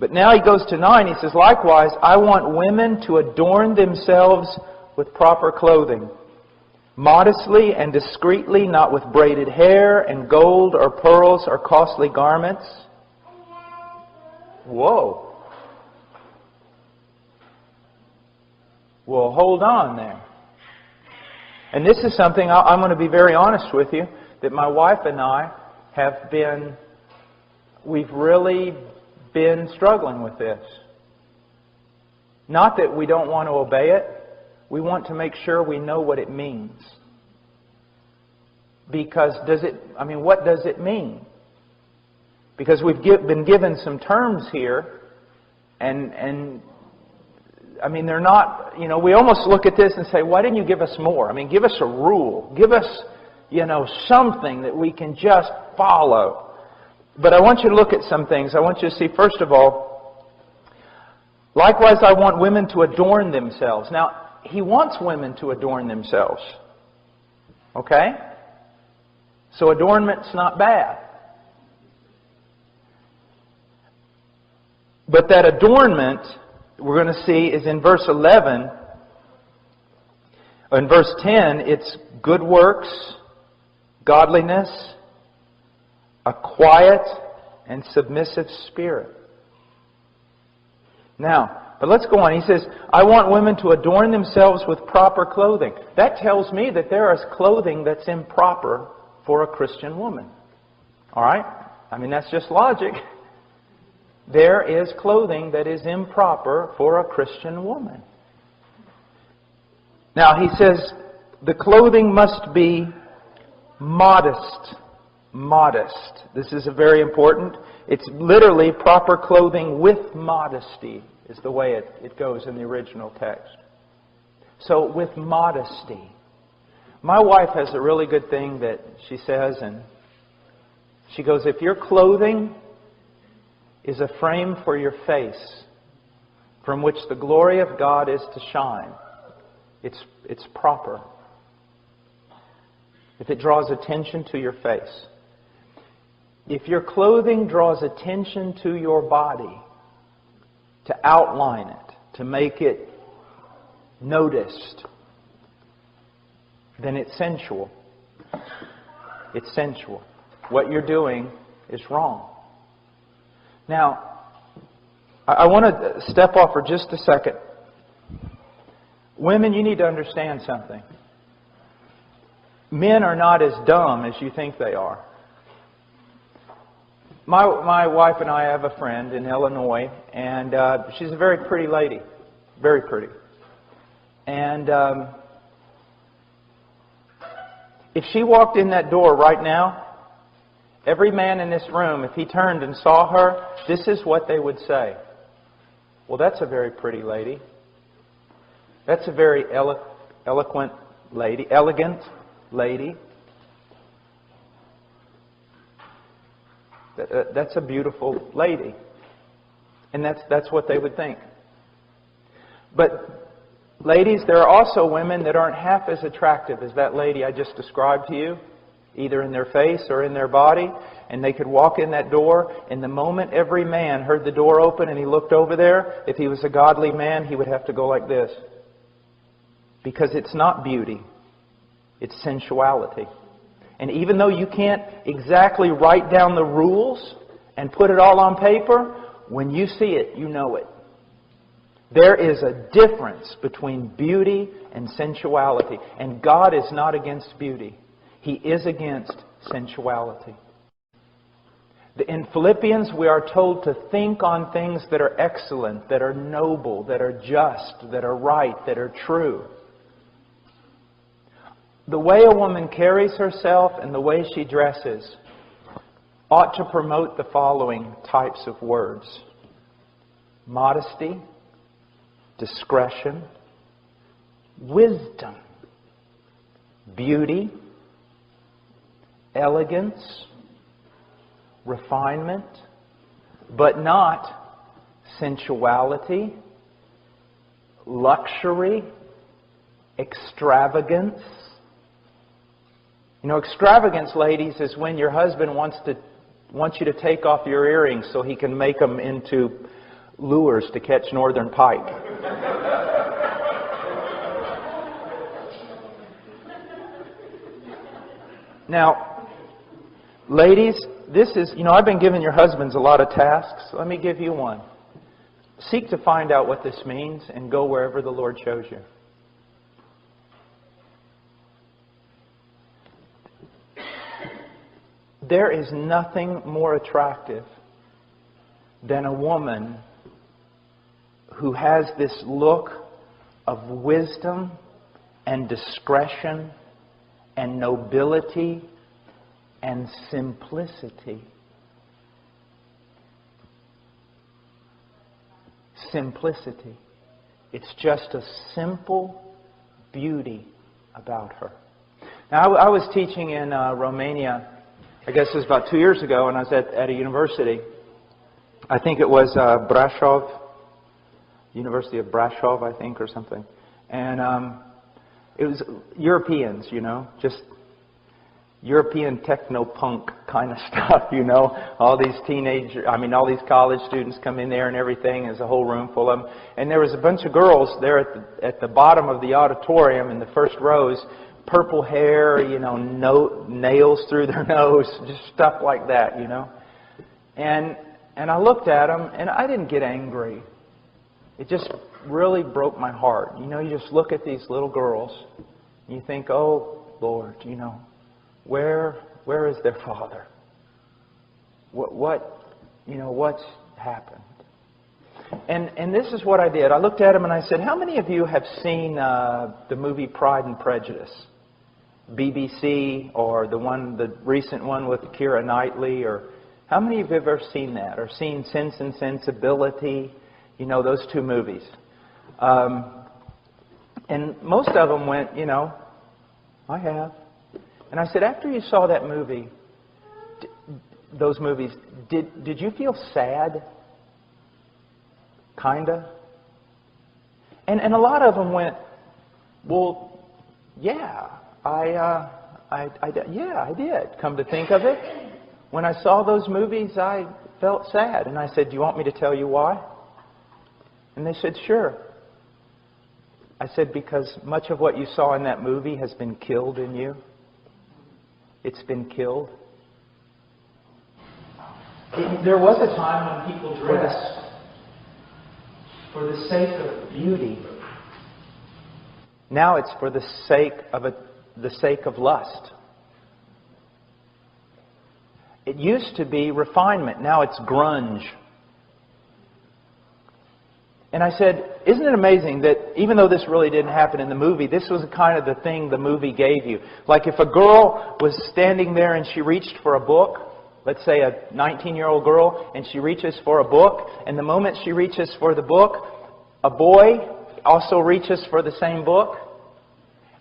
But now he goes to 9. He says, likewise, I want women to adorn themselves with proper clothing, modestly and discreetly, not with braided hair and gold or pearls or costly garments. Whoa. Well, hold on there. And this is something I'm going to be very honest with you, that my wife and I we've really been struggling with this. Not that we don't want to obey it. We want to make sure we know what it means. Because what does it mean? Because we've been given some terms here, and they're not, we almost look at this and say, why didn't you give us more? Give us a rule. Give us, something that we can just follow. But I want you to look at some things. I want you to see, first of all, likewise I want women to adorn themselves. Now, he wants women to adorn themselves. Okay? So adornment's not bad. But that adornment, we're going to see, is in verse 11. In verse 10, it's good works, godliness, a quiet and submissive spirit. Now, but let's go on. He says, I want women to adorn themselves with proper clothing. That tells me that there is clothing that's improper for a Christian woman. All right? That's just logic. There is clothing that is improper for a Christian woman. Now, he says, the clothing must be modest. Modest. This is very important. It's literally proper clothing with modesty is the way it goes in the original text. So with modesty. My wife has a really good thing that she says, and she goes, if your clothing is a frame for your face from which the glory of God is to shine, it's proper. If it draws attention to your face. If your clothing draws attention to your body, to outline it, to make it noticed, then it's sensual. It's sensual. What you're doing is wrong. Now, I want to step off for just a second. Women, you need to understand something. Men are not as dumb as you think they are. My wife and I have a friend in Illinois, and she's a very pretty lady. Very pretty. And if she walked in that door right now, every man in this room, if he turned and saw her, this is what they would say. Well, that's a very pretty lady. That's a very elegant lady. That's a beautiful lady. And that's what they would think. But ladies, there are also women that aren't half as attractive as that lady I just described to you, either in their face or in their body. And they could walk in that door, and the moment every man heard the door open and he looked over there, if he was a godly man, he would have to go like this. Because it's not beauty. It's sensuality. And even though you can't exactly write down the rules and put it all on paper, when you see it, you know it. There is a difference between beauty and sensuality. And God is not against beauty. He is against sensuality. In Philippians, we are told to think on things that are excellent, that are noble, that are just, that are right, that are true. The way a woman carries herself and the way she dresses ought to promote the following types of words: modesty, discretion, wisdom, beauty, elegance, refinement, but not sensuality, luxury, extravagance. You know, extravagance, ladies, is when your husband wants you to take off your earrings so he can make them into lures to catch northern pike. Now, ladies, this is, I've been giving your husbands a lot of tasks. Let me give you one. Seek to find out what this means and go wherever the Lord shows you. There is nothing more attractive than a woman who has this look of wisdom and discretion and nobility and simplicity. Simplicity. It's just a simple beauty about her. Now, I was teaching in Romania, I guess it was about 2 years ago, and I was at a university. I think it was Brașov, University of Brașov, I think, or something. And it was Europeans, just European techno-punk kind of stuff, All these all these college students come in there and everything. There's a whole room full of them. And there was a bunch of girls there at the bottom of the auditorium in the first rows, purple hair, nails through their nose, just stuff like that, And I looked at them, and I didn't get angry. It just really broke my heart. You just look at these little girls, and you think, oh, Lord, where is their father? What's happened? And this is what I did. I looked at them and I said, how many of you have seen the movie Pride and Prejudice? BBC, or the recent one with Keira Knightley, or how many of you have ever seen that? Or seen Sense and Sensibility? Those two movies. And most of them went, I have. And I said, after you saw that movie, those movies, did you feel sad? Kinda? And a lot of them went, well, yeah, I did. Come to think of it, when I saw those movies, I felt sad. And I said, do you want me to tell you why? And they said, sure. I said, because much of what you saw in that movie has been killed in you. It's been killed. There was a time when people dressed for the sake of beauty. Now it's for the sake of lust. It used to be refinement. Now it's grunge. And I said, isn't it amazing that even though this really didn't happen in the movie, this was kind of the thing the movie gave you. Like if a girl was standing there and she reached for a book, let's say a 19-year-old girl, and she reaches for a book, and the moment she reaches for the book, a boy also reaches for the same book,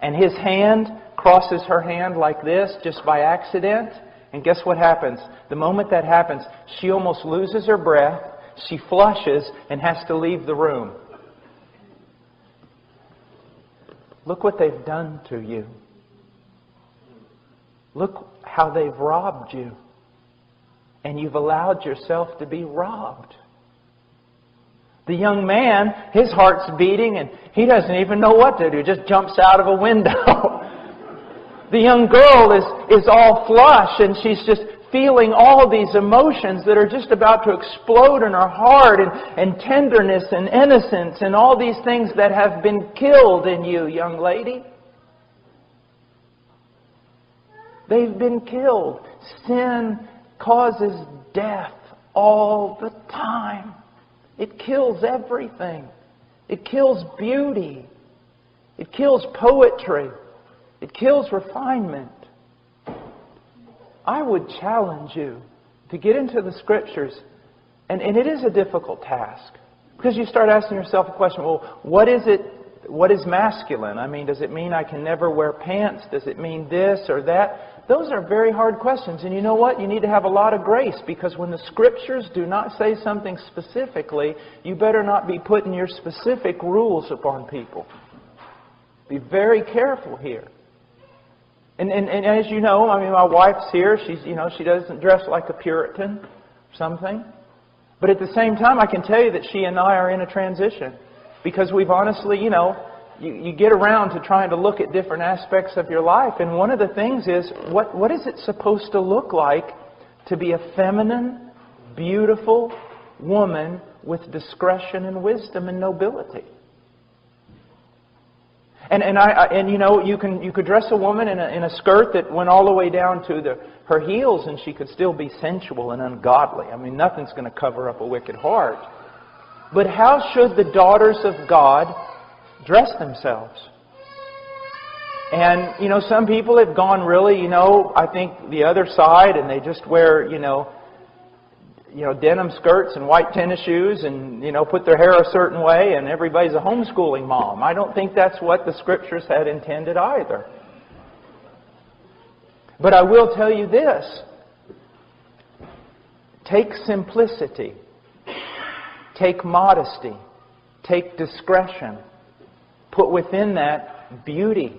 and his hand crosses her hand like this just by accident, and guess what happens? The moment that happens, she almost loses her breath, she flushes, and has to leave the room. Look what they've done to you. Look how they've robbed you. And you've allowed yourself to be robbed. The young man, his heart's beating and he doesn't even know what to do. Just jumps out of a window. The young girl is all flush and she's just feeling all these emotions that are just about to explode in her heart, and tenderness and innocence and all these things that have been killed in you, young lady. They've been killed. Sin causes death all the time. It kills everything. It kills beauty. It kills poetry. It kills refinement. I would challenge you to get into the Scriptures, and it is a difficult task, because you start asking yourself a question, well, what is it? What is masculine? I mean, does it mean I can never wear pants? Does it mean this or that? Those are very hard questions, and you know what? You need to have a lot of grace, because when the Scriptures do not say something specifically, you better not be putting your specific rules upon people. Be very careful here. And as you know, I mean, my wife's here. She's, she doesn't dress like a Puritan or something. But at the same time, I can tell you that she and I are in a transition. Because we've honestly, you get around to trying to look at different aspects of your life. And one of the things is, what is it supposed to look like to be a feminine, beautiful woman with discretion and wisdom and nobility? And you could dress a woman in a skirt that went all the way down to her heels, and she could still be sensual and ungodly. I mean, nothing's going to cover up a wicked heart. But how should the daughters of God dress themselves? And, some people have gone really, I think the other side, and they just wear, denim skirts and white tennis shoes and, put their hair a certain way, and everybody's a homeschooling mom. I don't think that's what the Scriptures had intended either. But I will tell you this. Take simplicity. Take modesty. Take discretion. Put within that beauty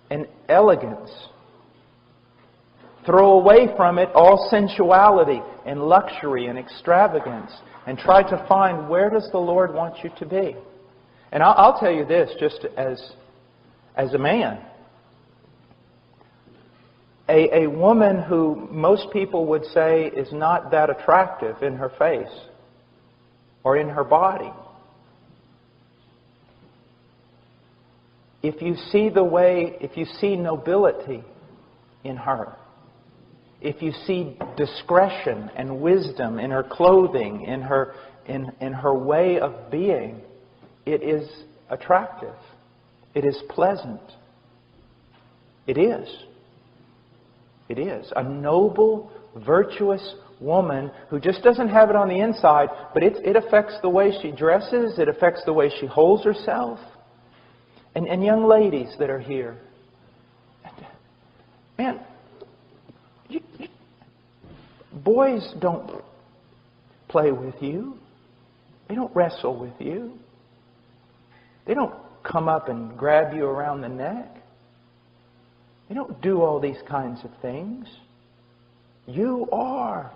and elegance. Throw away from it all sensuality and luxury and extravagance, and try to find, where does the Lord want you to be? And I'll tell you this, just as a man. A woman who most people would say is not that attractive in her face or in her body. If you see nobility in her, if you see discretion and wisdom in her clothing, in her way of being, it is attractive. It is pleasant. It is. It is. A noble, virtuous woman who just doesn't have it on the inside, but it affects the way she dresses, it affects the way she holds herself. And young ladies that are here, man, boys don't play with you. They don't wrestle with you. They don't come up and grab you around the neck. They don't do all these kinds of things. You are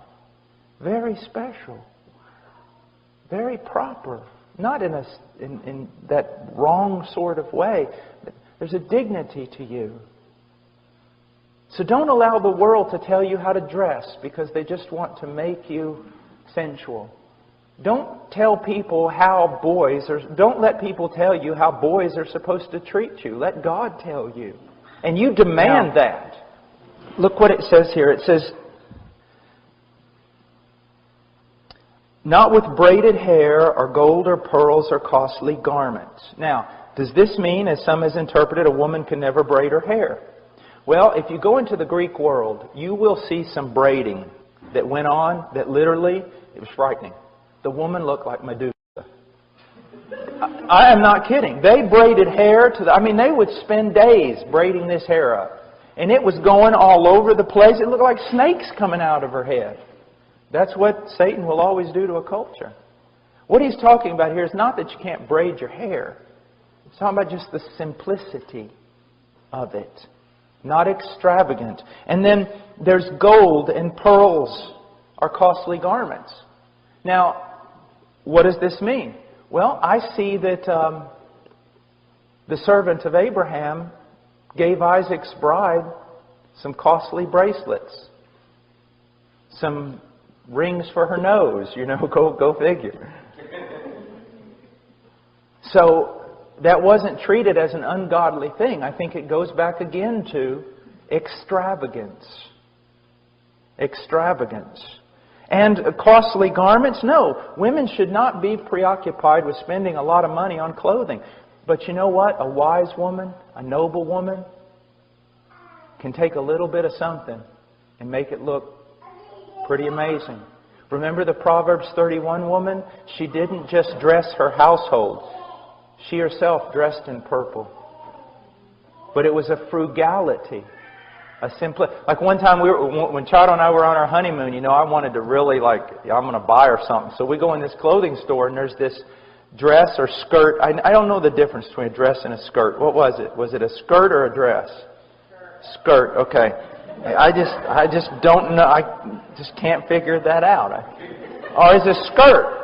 very special, very proper. Not in that wrong sort of way. There's a dignity to you. So don't allow the world to tell you how to dress because they just want to make you sensual. Don't tell people how don't let people tell you how boys are supposed to treat you. Let God tell you. And you demand that. Look what it says here. It says, not with braided hair or gold or pearls or costly garments. Now, does this mean, as some has interpreted, a woman can never braid her hair? Well, if you go into the Greek world, you will see some braiding that went on that literally, it was frightening. The woman looked like Medusa. I am not kidding. They braided hair they would spend days braiding this hair up. And it was going all over the place. It looked like snakes coming out of her head. That's what Satan will always do to a culture. What he's talking about here is not that you can't braid your hair. He's talking about just the simplicity of it. Not extravagant. And then there's gold and pearls are costly garments. Now, what does this mean? Well, I see that the servant of Abraham gave Isaac's bride some costly bracelets. Some rings for her nose, go figure. So that wasn't treated as an ungodly thing. I think it goes back again to extravagance. Extravagance. And costly garments? No. Women should not be preoccupied with spending a lot of money on clothing. But you know what? A wise woman, a noble woman, can take a little bit of something and make it look pretty amazing. Remember the Proverbs 31 woman? She didn't just dress her household. She herself dressed in purple. But it was a frugality. Like one time when Chad and I were on our honeymoon, I wanted to really I'm going to buy her something. So we go in this clothing store and there's this dress or skirt. I don't know the difference between a dress and a skirt. What was it? Was it a skirt or a dress? Skirt, okay. I just don't know. I just can't figure that out. Or is a skirt.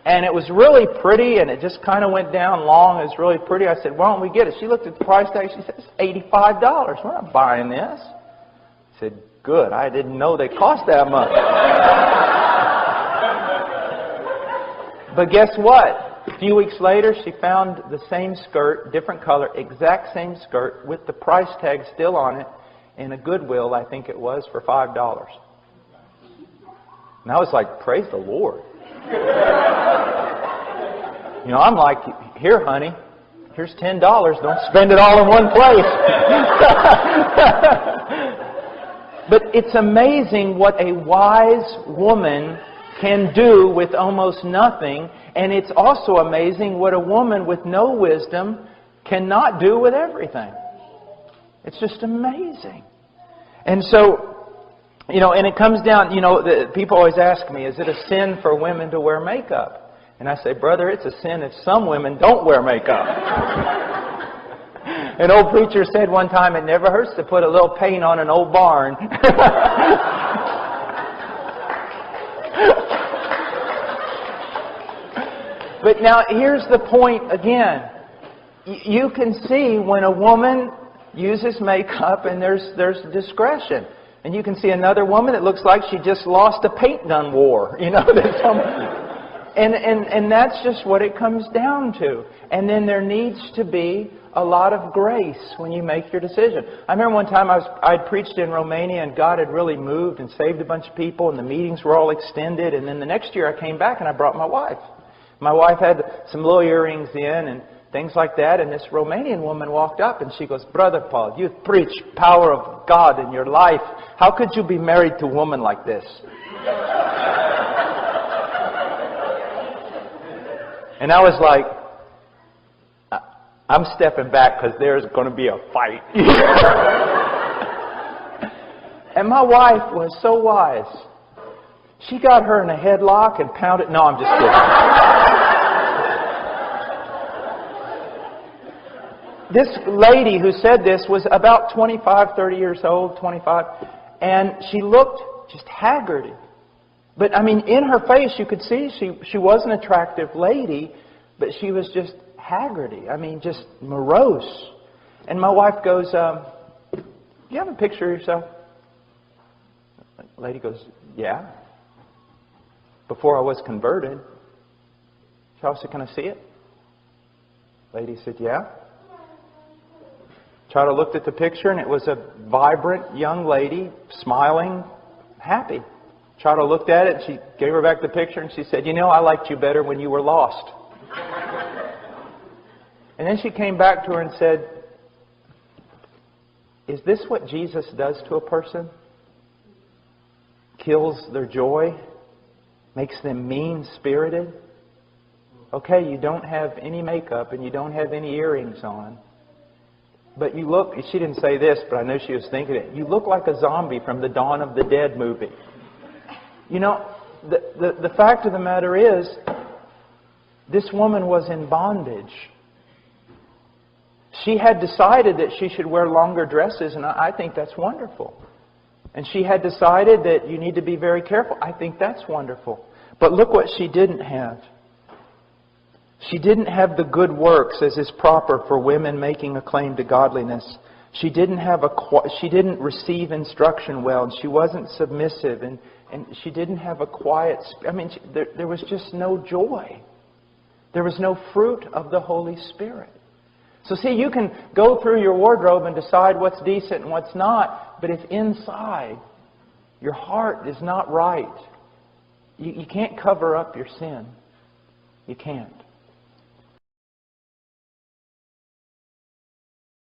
And it was really pretty, and it just kind of went down long. It was really pretty. I said, why don't we get it? She looked at the price tag. She said, it's $85. We're not buying this. I said, good. I didn't know they cost that much. But guess what? A few weeks later, she found the same skirt, different color, exact same skirt, with the price tag still on it, in a Goodwill, I think it was, for $5. And I was like, praise the Lord. You know, I'm like, here, honey, here's $10. Don't spend it all in one place. But it's amazing what a wise woman can do with almost nothing. And it's also amazing what a woman with no wisdom cannot do with everything. It's just amazing. And so, you know, and it comes down, you know, people always ask me, is it a sin for women to wear makeup? And I say, brother, it's a sin if some women don't wear makeup. An old preacher said one time, it never hurts to put a little paint on an old barn. But now, here's the point again. You can see when a woman uses makeup and there's discretion. And you can see another woman that looks like she just lost a paint gun war. You know, and that's just what it comes down to. And then there needs to be a lot of grace when you make your decision. I remember one time I'd preached in Romania, and God had really moved and saved a bunch of people, and the meetings were all extended. And then the next year I came back and I brought my wife. My wife had some little earrings in and things like that. And this Romanian woman walked up and she goes, Brother Paul, you preach power of God in your life. How could you be married to a woman like this? And I was like, I'm stepping back because there's going to be a fight. And my wife was so wise. She got her in a headlock and pounded. No, I'm just kidding. This lady who said this was about 25, 30 years old, 25. And she looked just haggard. But, I mean, in her face you could see she was an attractive lady, but she was just haggardy. I mean, just morose. And my wife goes, do you have a picture of yourself? The lady goes, yeah. Before I was converted. Charles said, can I see it? Lady said, yeah. Charles looked at the picture, and it was a vibrant young lady, smiling, happy. Charles looked at it, and she gave her back the picture, and she said, you know, I liked you better when you were lost. And then she came back to her and said, is this what Jesus does to a person? Kills their joy? Makes them mean-spirited? Okay, you don't have any makeup and you don't have any earrings on. But you look, she didn't say this, but I know she was thinking it. You look like a zombie from the Dawn of the Dead movie. You know, the fact of the matter is, this woman was in bondage. She had decided that she should wear longer dresses, and I think that's wonderful. And she had decided that you need to be very careful. I think that's wonderful. But look what she didn't have. She didn't have the good works as is proper for women making a claim to godliness. She didn't receive instruction well, and she wasn't submissive, and she didn't have a quiet. I mean, there was just no joy. There was no fruit of the Holy Spirit. So see, you can go through your wardrobe and decide what's decent and what's not, but if inside your heart is not right, you can't cover up your sin. You can't.